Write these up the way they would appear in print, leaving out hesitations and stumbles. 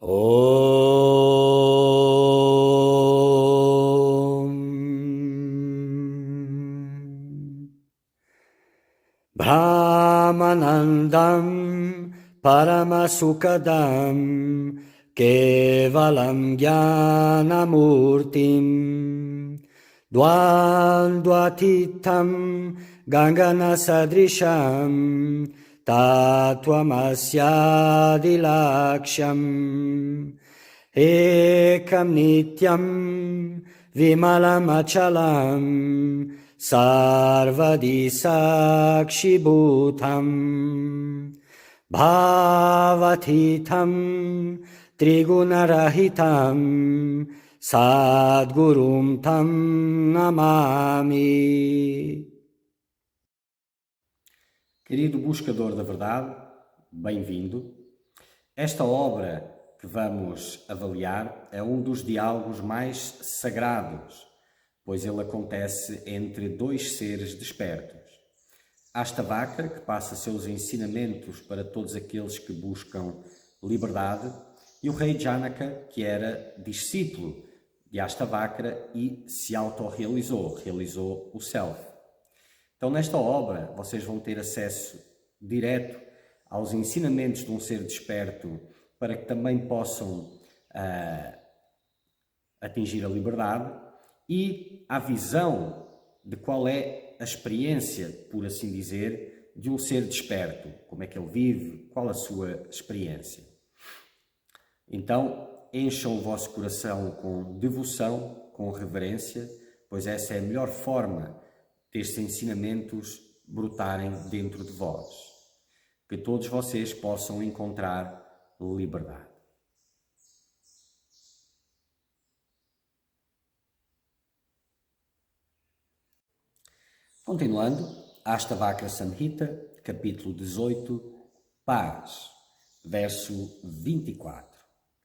Om Brahmanandam Paramasukadam Kevalam Jnanamurtim Dvandvatitam Ganganasadrisham Tattvamasyadilaksham Ekam Nityam Vimalamachalam Sarvadi Sakshibhutam Bhavatitam Trigunarahitam Sadgurum Tam Namami. Querido buscador da verdade, bem-vindo. Esta obra que vamos avaliar é um dos diálogos mais sagrados, pois ele acontece entre dois seres despertos. Astavakra, que passa seus ensinamentos para todos aqueles que buscam liberdade, e o rei Janaka, que era discípulo de Astavakra e se autorrealizou, realizou o Self. Então, nesta obra, vocês vão ter acesso direto aos ensinamentos de um ser desperto para que também possam atingir a liberdade e à visão de qual é a experiência, por assim dizer, de um ser desperto. Como é que ele vive, qual a sua experiência. Então, encham o vosso coração com devoção, com reverência, pois essa é a melhor forma destes ensinamentos brotarem dentro de vós. Que todos vocês possam encontrar liberdade. Continuando, Astavakra Samhita, capítulo 18, Paz, verso 24.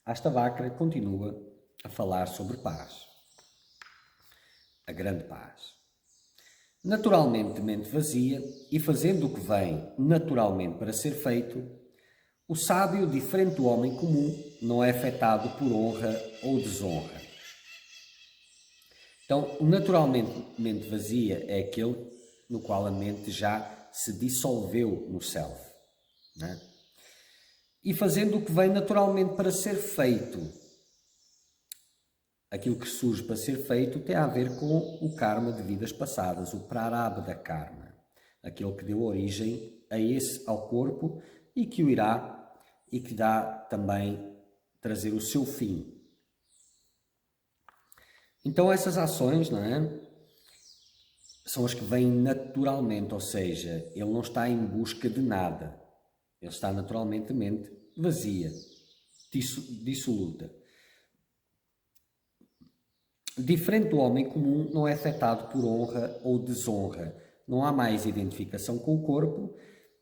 Astavakra continua a falar sobre paz. A grande paz. Naturalmente de mente vazia e fazendo o que vem naturalmente para ser feito, o sábio, diferente do homem comum, não é afetado por honra ou desonra. Então, naturalmente mente vazia é aquele no qual a mente já se dissolveu no self, né? E fazendo o que vem naturalmente para ser feito. Aquilo que surge para ser feito tem a ver com o karma de vidas passadas, o prarabdha karma, aquele que deu origem ao corpo e que o irá e que dá também trazer o seu fim. Então essas ações, não é? São as que vêm naturalmente, ou seja, ele não está em busca de nada, ele está naturalmente mente vazia, dissoluta. Diferente do homem comum, não é afetado por honra ou desonra. Não há mais identificação com o corpo,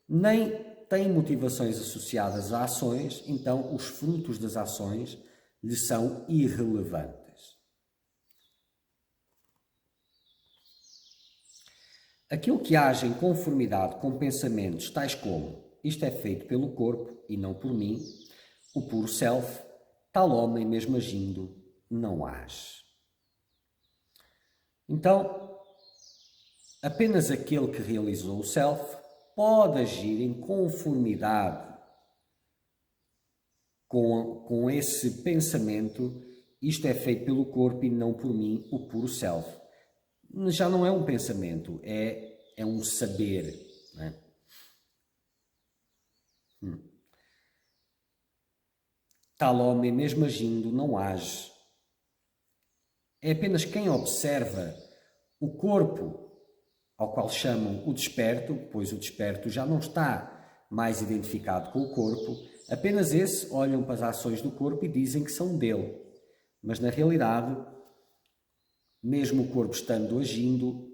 nem tem motivações associadas a ações, então os frutos das ações lhe são irrelevantes. Aquilo que age em conformidade com pensamentos tais como isto é feito pelo corpo e não por mim, o puro self, tal homem mesmo agindo não age. Então, apenas aquele que realizou o self pode agir em conformidade com esse pensamento, isto é feito pelo corpo e não por mim, o puro self. Já não é um pensamento, é um saber, não é? Tal homem mesmo agindo não age. É apenas quem observa o corpo, ao qual chamam o desperto, pois o desperto já não está mais identificado com o corpo, apenas esse olham para as ações do corpo e dizem que são dele. Mas na realidade, mesmo o corpo estando agindo,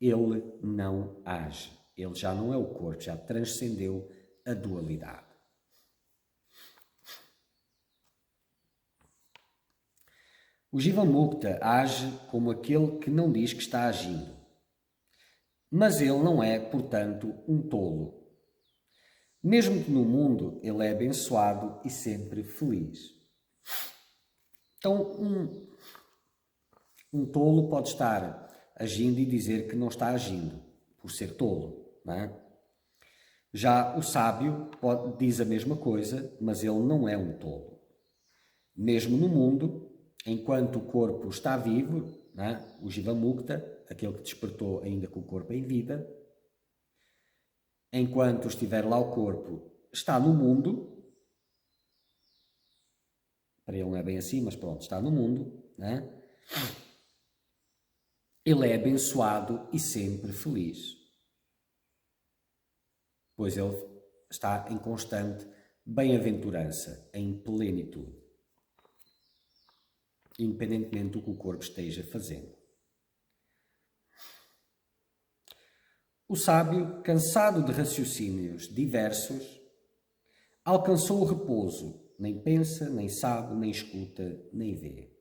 ele não age. Ele já não é o corpo, já transcendeu a dualidade. O Jivamukta age como aquele que não diz que está agindo. Mas ele não é, portanto, um tolo. Mesmo que no mundo ele é abençoado e sempre feliz. Então, um tolo pode estar agindo e dizer que não está agindo, por ser tolo, não é? Já o sábio diz a mesma coisa, mas ele não é um tolo. Mesmo no mundo, enquanto o corpo está vivo, não é? O Jivamukta, aquele que despertou ainda com o corpo em vida, enquanto estiver lá o corpo, está no mundo. Para ele não é bem assim, mas pronto, está no mundo, né? Ele é abençoado e sempre feliz, pois ele está em constante bem-aventurança, em plenitude, independentemente do que o corpo esteja fazendo. O sábio, cansado de raciocínios diversos, alcançou o repouso, nem pensa, nem sabe, nem escuta, nem vê.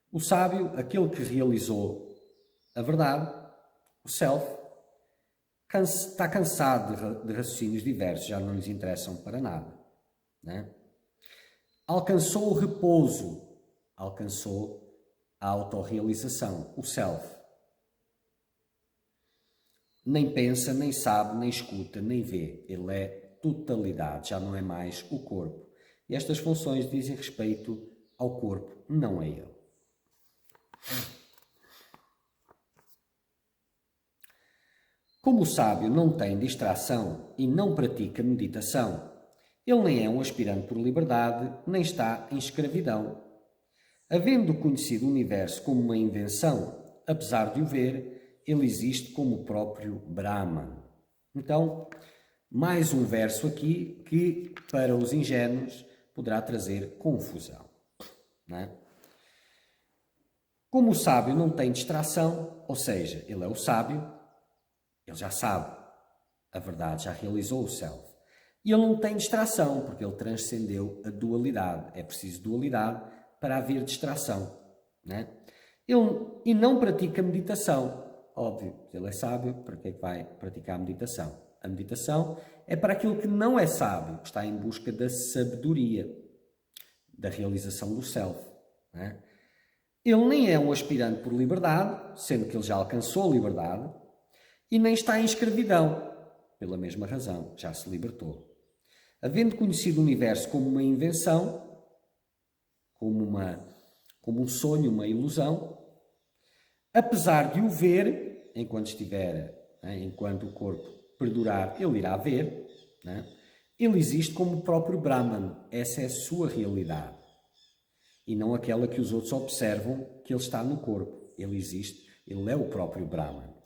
O sábio, aquele que realizou a verdade, o self, está cansado de raciocínios diversos, já não lhes interessam para nada. Né? Alcançou o repouso, alcançou a autorrealização, o self. Nem pensa, nem sabe, nem escuta, nem vê. Ele é totalidade, já não é mais o corpo. E estas funções dizem respeito ao corpo, não a ele. Como o sábio não tem distração e não pratica meditação, ele nem é um aspirante por liberdade, nem está em escravidão. Havendo conhecido o universo como uma invenção, apesar de o ver, ele existe como o próprio Brahman. Então, mais um verso aqui que, para os ingênuos, poderá trazer confusão. Não é? Como o sábio não tem distração, ou seja, ele é o sábio, ele já sabe a verdade, já realizou o self. E ele não tem distração, porque ele transcendeu a dualidade. É preciso dualidade para haver distração. Né? E não pratica meditação. Óbvio, ele é sábio, para que é que vai praticar a meditação? A meditação é para aquilo que não é sábio, que está em busca da sabedoria, da realização do self. Né? Ele nem é um aspirante por liberdade, sendo que ele já alcançou a liberdade, e nem está em escravidão, pela mesma razão, já se libertou. Havendo conhecido o universo como uma invenção, como um sonho, uma ilusão, apesar de o ver, enquanto o corpo perdurar, ele irá ver, né? Ele existe como o próprio Brahman, essa é a sua realidade. E não aquela que os outros observam que ele está no corpo. Ele existe, ele é o próprio Brahman.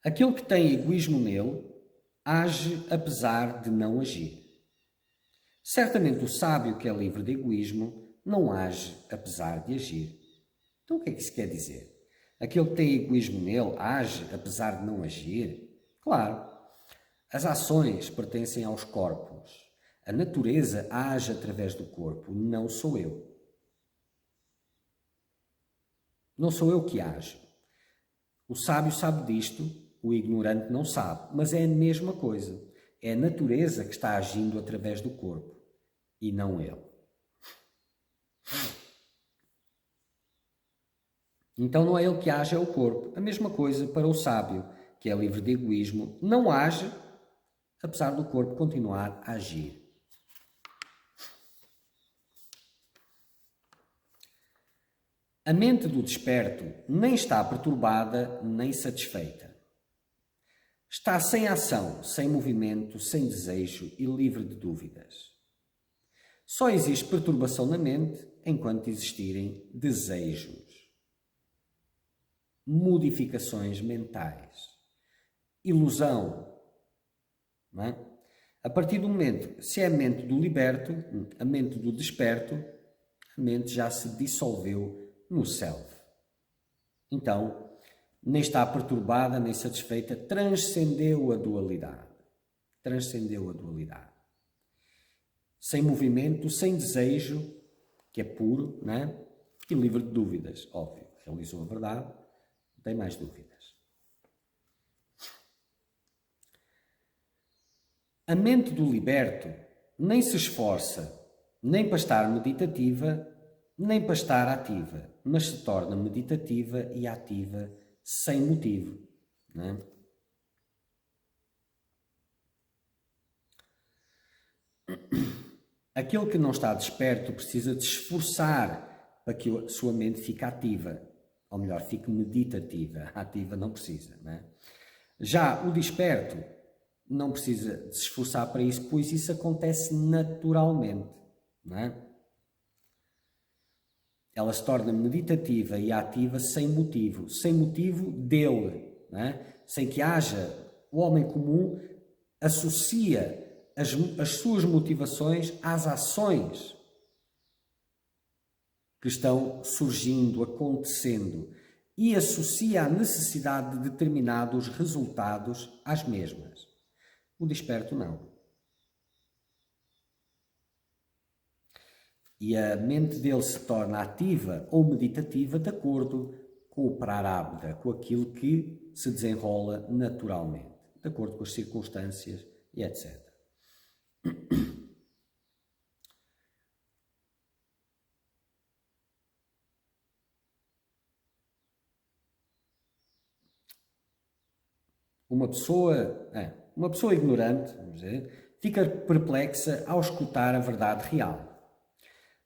Aquele que tem egoísmo nele age apesar de não agir. Certamente o sábio que é livre de egoísmo não age apesar de agir. Então o que é que isso quer dizer? Aquele que tem egoísmo nele age apesar de não agir? Claro, as ações pertencem aos corpos. A natureza age através do corpo, não sou eu. Não sou eu que ajo. O sábio sabe disto, o ignorante não sabe, mas é a mesma coisa. É a natureza que está agindo através do corpo e não ele. Então não é ele que age, é o corpo. A mesma coisa para o sábio, que é livre de egoísmo, não age, apesar do corpo continuar a agir. A mente do desperto nem está perturbada nem satisfeita. Está sem ação, sem movimento, sem desejo e livre de dúvidas. Só existe perturbação na mente enquanto existirem desejos, modificações mentais, ilusão. Não é? A partir do momento, se é a mente do liberto, a mente do desperto, a mente já se dissolveu no self. Então, nem está perturbada, nem satisfeita, transcendeu a dualidade. Transcendeu a dualidade. Sem movimento, sem desejo, que é puro, né? E livre de dúvidas, óbvio. Realizou a verdade, não tem mais dúvidas. A mente do liberto nem se esforça, nem para estar meditativa, nem para estar ativa, mas se torna meditativa e ativa sem motivo. Não é? Aquele que não está desperto precisa de se esforçar para que a sua mente fique ativa, ou melhor, fique meditativa. Ativa não precisa. Não é? Já o desperto não precisa de se esforçar para isso, pois isso acontece naturalmente. Não é? Ela se torna meditativa e ativa sem motivo dele, não é? Sem que haja, o homem comum associa as suas motivações às ações que estão surgindo, acontecendo, e associa a necessidade de determinados resultados às mesmas. O desperto não. E a mente dele se torna ativa ou meditativa de acordo com o prarabdha, com aquilo que se desenrola naturalmente, de acordo com as circunstâncias e etc. Uma pessoa ignorante, vamos dizer, fica perplexa ao escutar a verdade real.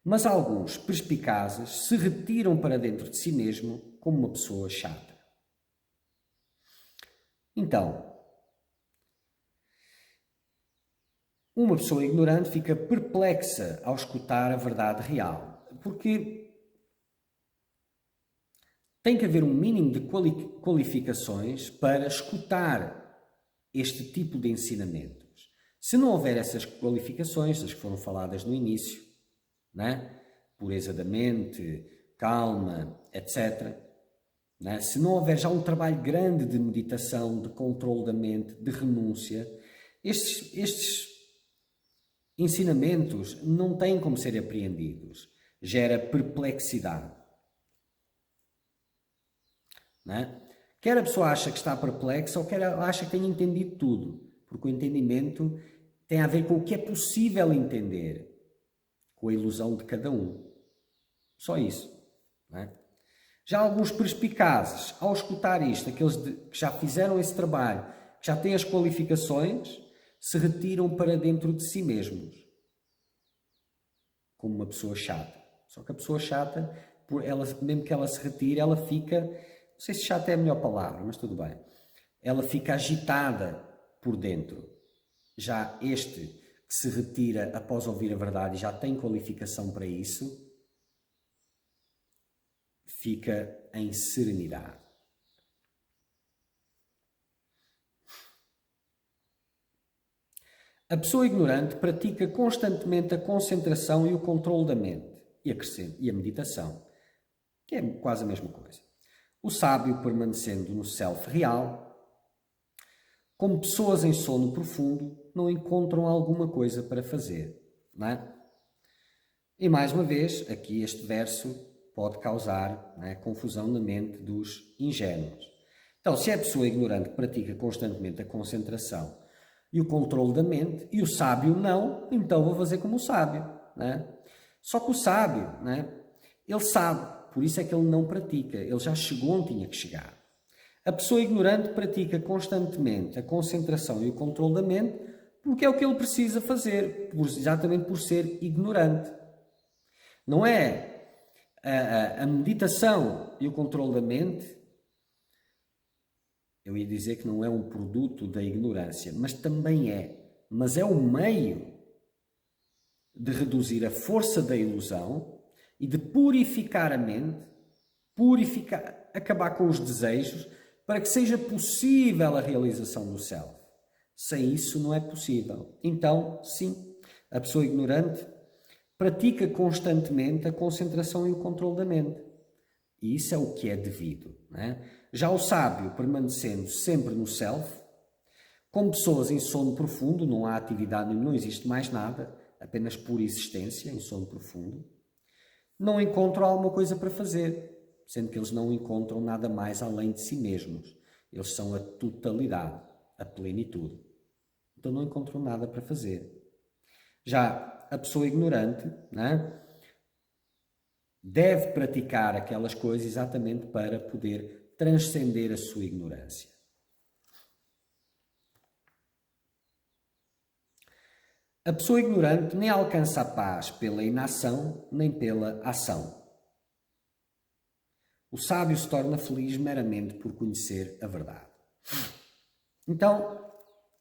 Mas alguns perspicazes se retiram para dentro de si mesmo como uma pessoa chata. Então, uma pessoa ignorante fica perplexa ao escutar a verdade real, porque tem que haver um mínimo de qualificações para escutar este tipo de ensinamentos. Se não houver essas qualificações, as que foram faladas no início, né? Pureza da mente, calma, etc. Né? Se não houver já um trabalho grande de meditação, de controle da mente, de renúncia, estes ensinamentos não têm como ser apreendidos. Gera perplexidade. Né? Quer a pessoa acha que está perplexa ou quer acha que tem entendido tudo. Porque o entendimento tem a ver com o que é possível entender. Com a ilusão de cada um. Só isso. Não é? Já alguns perspicazes, ao escutar isto, aqueles que já fizeram esse trabalho, que já têm as qualificações, se retiram para dentro de si mesmos. Como uma pessoa chata. Só que a pessoa chata, mesmo que ela se retire, ela fica, não sei se chata é a melhor palavra, mas tudo bem. Ela fica agitada por dentro. Já este que se retira após ouvir a verdade e já tem qualificação para isso, fica em serenidade. A pessoa ignorante pratica constantemente a concentração e o controle da mente e a meditação, que é quase a mesma coisa. O sábio, permanecendo no self real, como pessoas em sono profundo, não encontram alguma coisa para fazer, não é? E mais uma vez, aqui este verso pode causar, não é, confusão na mente dos ingênuos. Então, se a pessoa ignorante pratica constantemente a concentração e o controle da mente, e o sábio não, então vou fazer como o sábio, não é? Só que o sábio, não é, ele sabe, por isso é que ele não pratica, ele já chegou onde tinha que chegar. A pessoa ignorante pratica constantemente a concentração e o controle da mente porque é o que ele precisa fazer, exatamente por ser ignorante. Não é a meditação e o controle da mente, eu ia dizer que não é um produto da ignorância, mas também é. Mas é o meio de reduzir a força da ilusão e de purificar a mente, acabar com os desejos, para que seja possível a realização do self. Sem isso não é possível. Então, sim, a pessoa ignorante pratica constantemente a concentração e o controle da mente. E isso é o que é devido. Não é? Já o sábio, permanecendo sempre no self, como pessoas em sono profundo, não há atividade, não existe mais nada, apenas pura existência, em sono profundo, não encontram alguma coisa para fazer. Sendo que eles não encontram nada mais além de si mesmos. Eles são a totalidade, a plenitude. então não encontrou nada para fazer. Já a pessoa ignorante, né, deve praticar aquelas coisas exatamente para poder transcender a sua ignorância. A pessoa ignorante nem alcança a paz pela inação nem pela ação. O sábio se torna feliz meramente por conhecer a verdade. Então,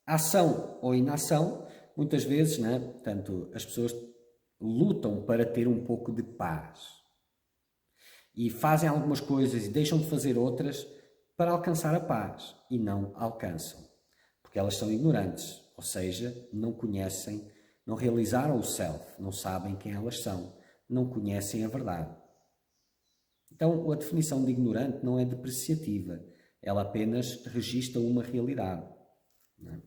ação ou inação, muitas vezes, né, portanto, as pessoas lutam para ter um pouco de paz. E fazem algumas coisas e deixam de fazer outras para alcançar a paz. E não alcançam. Porque elas são ignorantes. Ou seja, não conhecem, não realizaram o self, não sabem quem elas são, não conhecem a verdade. Então, a definição de ignorante não é depreciativa, ela apenas registra uma realidade. Não é?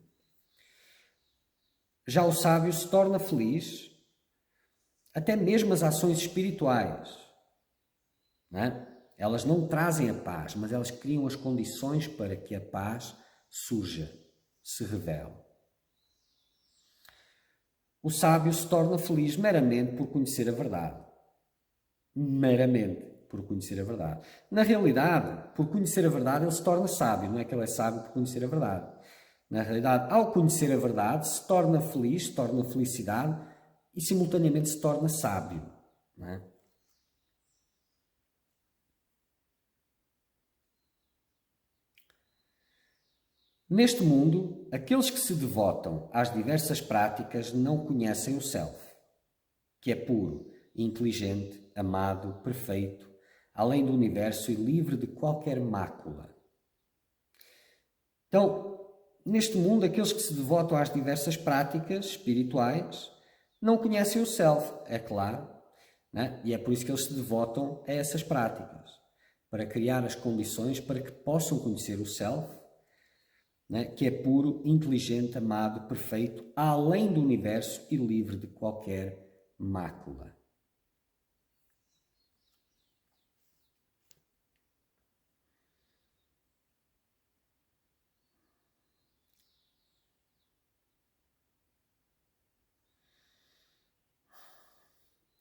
Já o sábio se torna feliz, até mesmo as ações espirituais. Não é? Elas não trazem a paz, mas elas criam as condições para que a paz surja, se revele. O sábio se torna feliz meramente por conhecer a verdade. Meramente por conhecer a verdade. Na realidade, por conhecer a verdade, ele se torna sábio. Não é que ele é sábio por conhecer a verdade. Na realidade, ao conhecer a verdade, se torna feliz, se torna felicidade e, simultaneamente, se torna sábio. Não é? Neste mundo, aqueles que se devotam às diversas práticas não conhecem o Self, que é puro, inteligente, amado, perfeito, além do universo e livre de qualquer mácula. Então, neste mundo, aqueles que se devotam às diversas práticas espirituais não conhecem o Self, é claro, né? E é por isso que eles se devotam a essas práticas, para criar as condições para que possam conhecer o Self, né, que é puro, inteligente, amado, perfeito, além do universo e livre de qualquer mácula.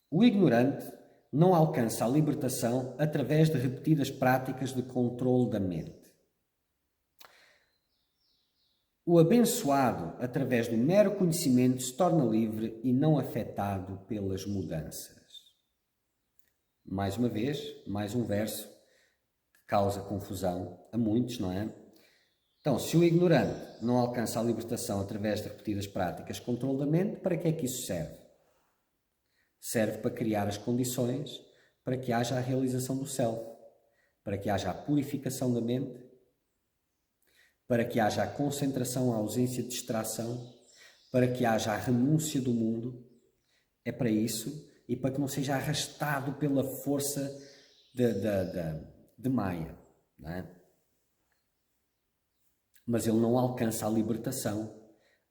O ignorante não alcança a libertação através de repetidas práticas de controle da mente. O abençoado, através do mero conhecimento, se torna livre e não afetado pelas mudanças. Mais uma vez, mais um verso que causa confusão a muitos, não é? Então, se o ignorante não alcança a libertação através de repetidas práticas de controle da mente, para que é que isso serve? Serve para criar as condições para que haja a realização do self, para que haja a purificação da mente, para que haja a concentração, a ausência de distração, para que haja a renúncia do mundo. É para isso e para que não seja arrastado pela força de Maya. Não é? Mas ele não alcança a libertação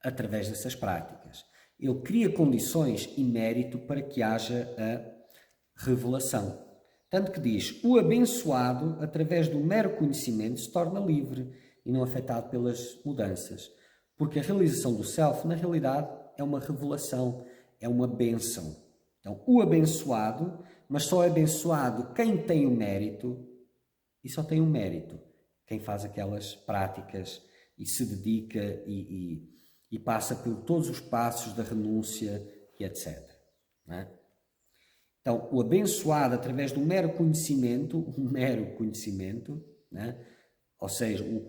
através dessas práticas. Ele cria condições e mérito para que haja a revelação. Tanto que diz, o abençoado, através do mero conhecimento, se torna livre e não afetado pelas mudanças. Porque a realização do self, na realidade, é uma revelação, é uma bênção. Então, o abençoado, mas só é abençoado quem tem o mérito, e só tem o mérito quem faz aquelas práticas e se dedica e passa por todos os passos da renúncia e etc. Não é? Então, o abençoado, através do mero conhecimento, né? Ou seja, o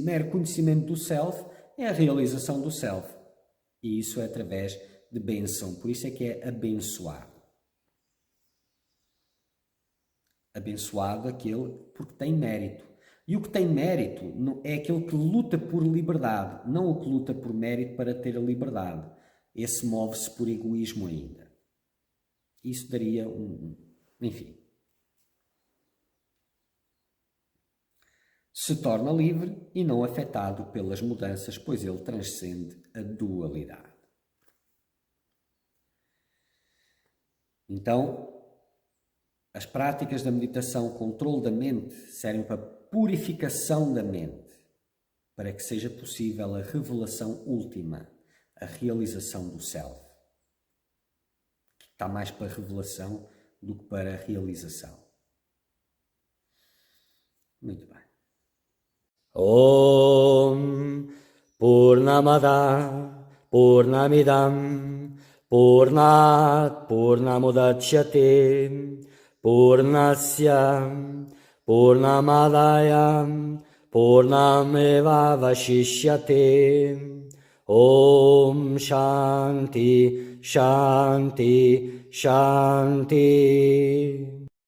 mero conhecimento do self é a realização do self. E isso é através de bênção. Por isso é que é abençoado. Abençoado aquele porque tem mérito. E o que tem mérito é aquele que luta por liberdade, não o que luta por mérito para ter a liberdade. Esse move-se por egoísmo ainda. Isso daria enfim. Se torna livre e não afetado pelas mudanças, pois ele transcende a dualidade. Então, as práticas da meditação, controle da mente, servem para a purificação da mente, para que seja possível a revelação última, a realização do self, que está mais para revelação do que para realização. Muito bem. Om Purnamada Purnamidam Purnat Purnamudachyate Purnasya Purnamadaya Purnameva Vashishyate. Om Shanti Shanti Shanti.